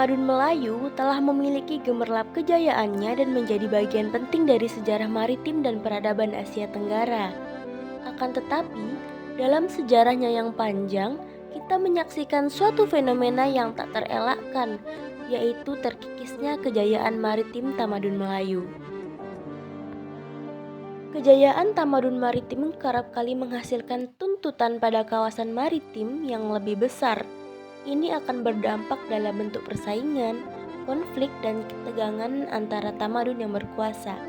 Tamadun Melayu telah memiliki gemerlap kejayaannya dan menjadi bagian penting dari sejarah maritim dan peradaban Asia Tenggara. Akan tetapi, dalam sejarahnya yang panjang, kita menyaksikan suatu fenomena yang tak terelakkan, yaitu terkikisnya kejayaan maritim Tamadun Melayu. Kejayaan tamadun maritim kerap kali menghasilkan tuntutan pada kawasan maritim yang lebih besar. Ini akan berdampak dalam bentuk persaingan, konflik, dan ketegangan antara tamadun yang berkuasa.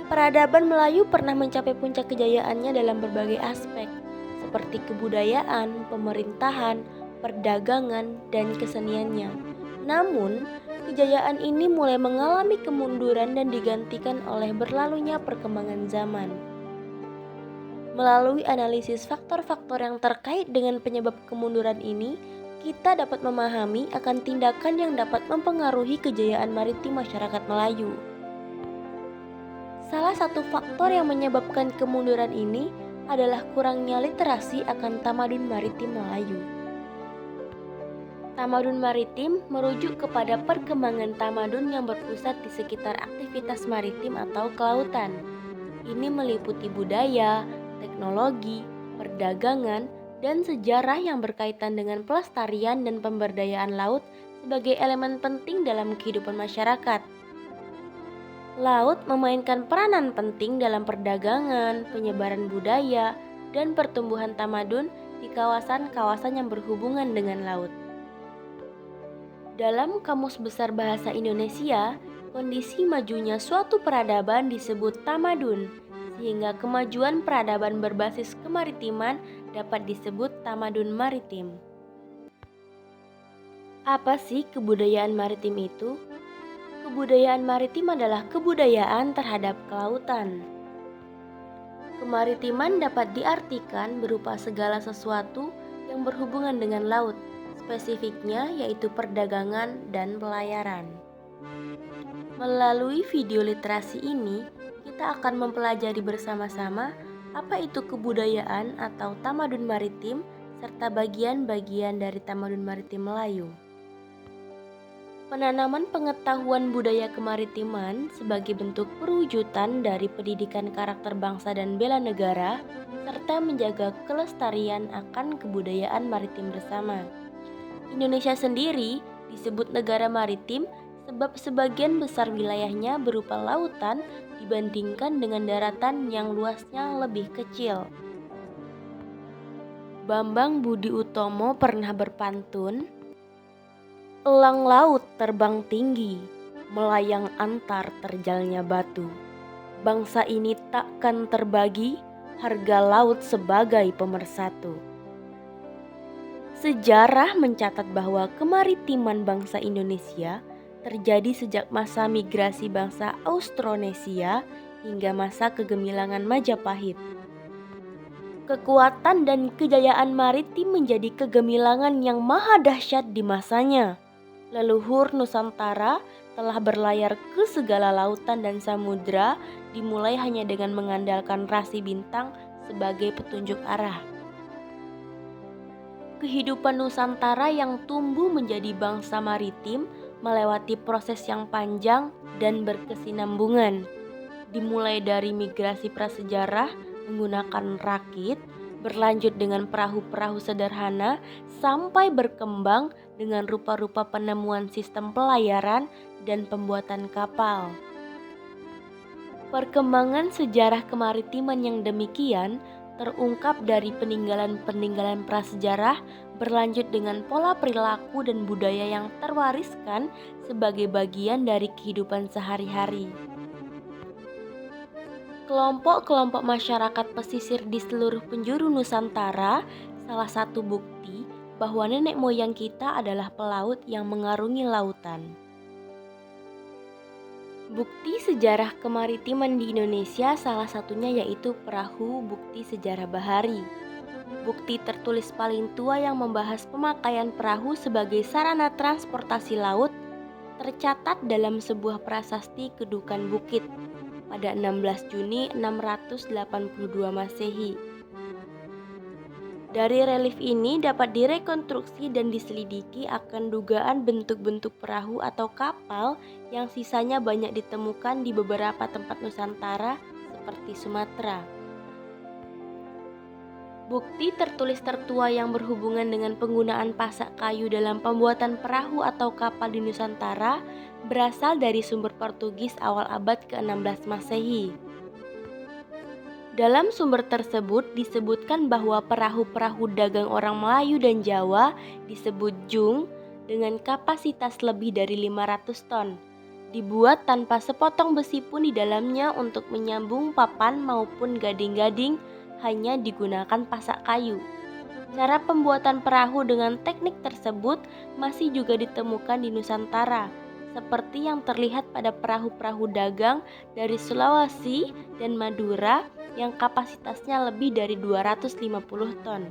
Peradaban Melayu pernah mencapai puncak kejayaannya dalam berbagai aspek, seperti kebudayaan, pemerintahan, perdagangan, dan keseniannya. Namun, kejayaan ini mulai mengalami kemunduran dan digantikan oleh berlalunya perkembangan zaman. Melalui analisis faktor-faktor yang terkait dengan penyebab kemunduran ini, kita dapat memahami akan tindakan yang dapat mempengaruhi kejayaan maritim masyarakat Melayu. Salah satu faktor yang menyebabkan kemunduran ini adalah kurangnya literasi akan tamadun maritim Melayu. Tamadun maritim merujuk kepada perkembangan tamadun yang berpusat di sekitar aktivitas maritim atau kelautan. Ini meliputi budaya, teknologi, perdagangan, dan sejarah yang berkaitan dengan pelestarian dan pemberdayaan laut sebagai elemen penting dalam kehidupan masyarakat. Laut memainkan peranan penting dalam perdagangan, penyebaran budaya, dan pertumbuhan tamadun di kawasan-kawasan yang berhubungan dengan laut. Dalam Kamus Besar Bahasa Indonesia, kondisi majunya suatu peradaban disebut tamadun, sehingga kemajuan peradaban berbasis kemaritiman dapat disebut tamadun maritim. Apa sih kebudayaan maritim itu? Kebudayaan maritim adalah kebudayaan terhadap kelautan. Kemaritiman dapat diartikan berupa segala sesuatu yang berhubungan dengan laut, spesifiknya yaitu perdagangan dan pelayaran. Melalui video literasi ini, kita akan mempelajari bersama-sama apa itu kebudayaan atau tamadun maritim serta bagian-bagian dari tamadun maritim Melayu. Penanaman pengetahuan budaya kemaritiman sebagai bentuk perwujudan dari pendidikan karakter bangsa dan bela negara serta menjaga kelestarian akan kebudayaan maritim bersama. Indonesia sendiri disebut negara maritim sebab sebagian besar wilayahnya berupa lautan dibandingkan dengan daratan yang luasnya lebih kecil. Bambang Budi Utomo pernah berpantun, "Elang laut terbang tinggi, melayang antar terjalnya batu. Bangsa ini takkan terbagi, harga laut sebagai pemersatu." Sejarah mencatat bahwa kemaritiman bangsa Indonesia terjadi sejak masa migrasi bangsa Austronesia hingga masa kegemilangan Majapahit. Kekuatan dan kejayaan maritim menjadi kegemilangan yang maha dahsyat di masanya. Leluhur Nusantara telah berlayar ke segala lautan dan samudra, dimulai hanya dengan mengandalkan rasi bintang sebagai petunjuk arah. Kehidupan Nusantara yang tumbuh menjadi bangsa maritim melewati proses yang panjang dan berkesinambungan. Dimulai dari migrasi prasejarah menggunakan rakit, berlanjut dengan perahu-perahu sederhana, sampai berkembang dengan rupa-rupa penemuan sistem pelayaran dan pembuatan kapal. Perkembangan sejarah kemaritiman yang demikian terungkap dari peninggalan-peninggalan prasejarah, berlanjut dengan pola perilaku dan budaya yang terwariskan sebagai bagian dari kehidupan sehari-hari. Kelompok-kelompok masyarakat pesisir di seluruh penjuru Nusantara salah satu bukti bahwa nenek moyang kita adalah pelaut yang mengarungi lautan. Bukti sejarah kemaritiman di Indonesia salah satunya yaitu perahu Bukti Sejarah Bahari. Bukti tertulis paling tua yang membahas pemakaian perahu sebagai sarana transportasi laut tercatat dalam sebuah prasasti Kedukan Bukit pada 16 Juni 682 Masehi. Dari relief ini dapat direkonstruksi dan diselidiki akan dugaan bentuk-bentuk perahu atau kapal yang sisanya banyak ditemukan di beberapa tempat Nusantara seperti Sumatera. Bukti tertulis tertua yang berhubungan dengan penggunaan pasak kayu dalam pembuatan perahu atau kapal di Nusantara berasal dari sumber Portugis awal abad ke-16 Masehi. Dalam sumber tersebut disebutkan bahwa perahu-perahu dagang orang Melayu dan Jawa disebut jung dengan kapasitas lebih dari 500 ton. Dibuat tanpa sepotong besi pun di dalamnya untuk menyambung papan maupun gading-gading hanya digunakan pasak kayu. Cara pembuatan perahu dengan teknik tersebut masih juga ditemukan di Nusantara, seperti yang terlihat pada perahu-perahu dagang dari Sulawesi dan Madura yang kapasitasnya lebih dari 250 ton.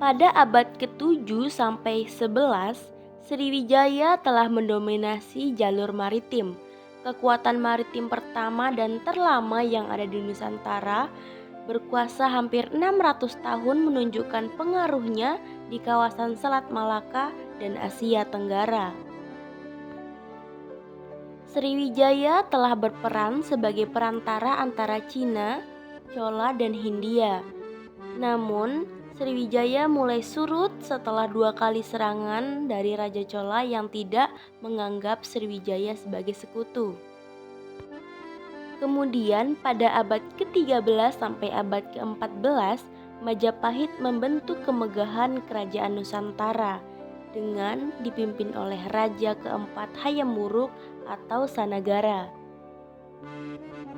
Pada abad ke-7 sampai 11, Sriwijaya telah mendominasi jalur maritim. Kekuatan maritim pertama dan terlama yang ada di Nusantara, berkuasa hampir 600 tahun, menunjukkan pengaruhnya di kawasan Selat Malaka dan Asia Tenggara. Sriwijaya telah berperan sebagai perantara antara Cina, Chola, dan Hindia. Namun, Sriwijaya mulai surut setelah 2 kali serangan dari Raja Chola yang tidak menganggap Sriwijaya sebagai sekutu. Kemudian pada abad ke-13 sampai abad ke-14, Majapahit membentuk kemegahan kerajaan Nusantara dengan dipimpin oleh Raja keempat Hayam Wuruk atau Sanagara.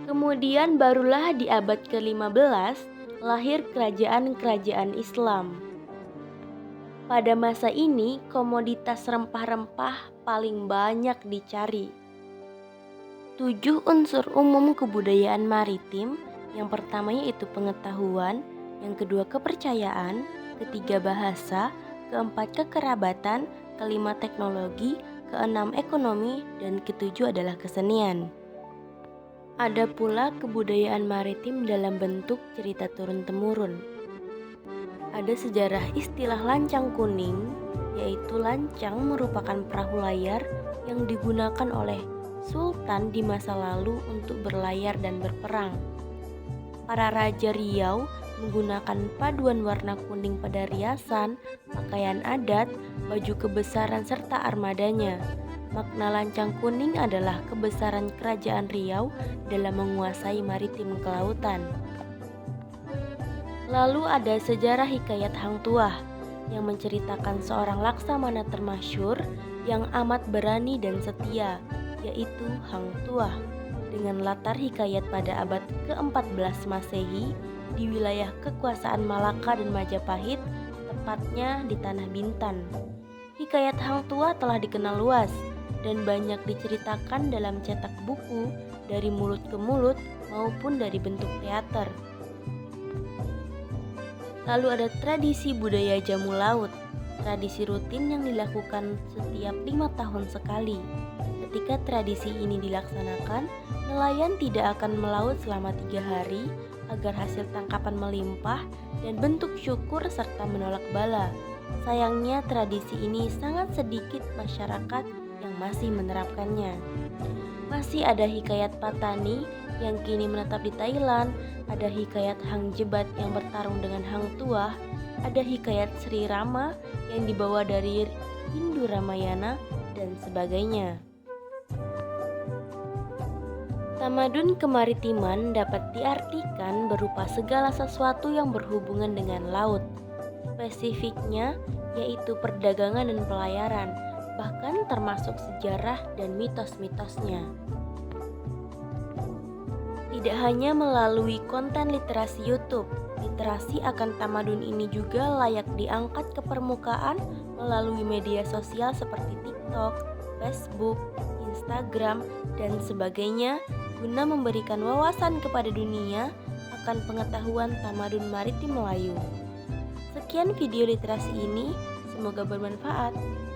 Kemudian barulah di abad ke-15 lahir kerajaan-kerajaan Islam. Pada masa ini komoditas rempah-rempah paling banyak dicari. 7 unsur umum kebudayaan maritim, yang pertama yaitu pengetahuan, yang kedua kepercayaan, ketiga bahasa, keempat kekerabatan, kelima teknologi, keenam ekonomi, dan ketujuh adalah kesenian. Ada pula kebudayaan maritim dalam bentuk cerita turun-temurun. Ada sejarah istilah lancang kuning, yaitu lancang merupakan perahu layar yang digunakan oleh sultan di masa lalu untuk berlayar dan berperang. Para raja Riau menggunakan paduan warna kuning pada riasan, pakaian adat, baju kebesaran, serta armadanya. Makna lancang kuning adalah kebesaran kerajaan Riau dalam menguasai maritim kelautan. Lalu ada sejarah hikayat Hang Tuah yang menceritakan seorang laksamana termasyhur yang amat berani dan setia, yaitu Hang Tuah, dengan latar hikayat pada abad ke-14 Masehi di wilayah kekuasaan Malaka dan Majapahit, tepatnya di Tanah Bintan. Hikayat Hang Tuah telah dikenal luas dan banyak diceritakan dalam cetak buku, dari mulut ke mulut maupun dari bentuk teater. Lalu ada tradisi budaya jamu laut, tradisi rutin yang dilakukan setiap 5 tahun sekali. Ketika tradisi ini dilaksanakan, nelayan tidak akan melaut selama 3 hari agar hasil tangkapan melimpah dan bentuk syukur serta menolak bala. Sayangnya tradisi ini sangat sedikit masyarakat yang masih menerapkannya. Masih ada hikayat Patani yang kini menetap di Thailand, ada hikayat Hang Jebat yang bertarung dengan Hang Tuah, ada hikayat Sri Rama yang dibawa dari Hindu Ramayana, dan sebagainya. Tamadun kemaritiman dapat diartikan berupa segala sesuatu yang berhubungan dengan laut. Spesifiknya yaitu perdagangan dan pelayaran, bahkan termasuk sejarah dan mitos-mitosnya. Tidak hanya melalui konten literasi YouTube, literasi akan tamadun ini juga layak diangkat ke permukaan melalui media sosial seperti TikTok, Facebook, Instagram, dan sebagainya, guna memberikan wawasan kepada dunia akan pengetahuan tamadun maritim Melayu. Sekian video literasi ini, semoga bermanfaat.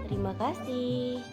Terima kasih.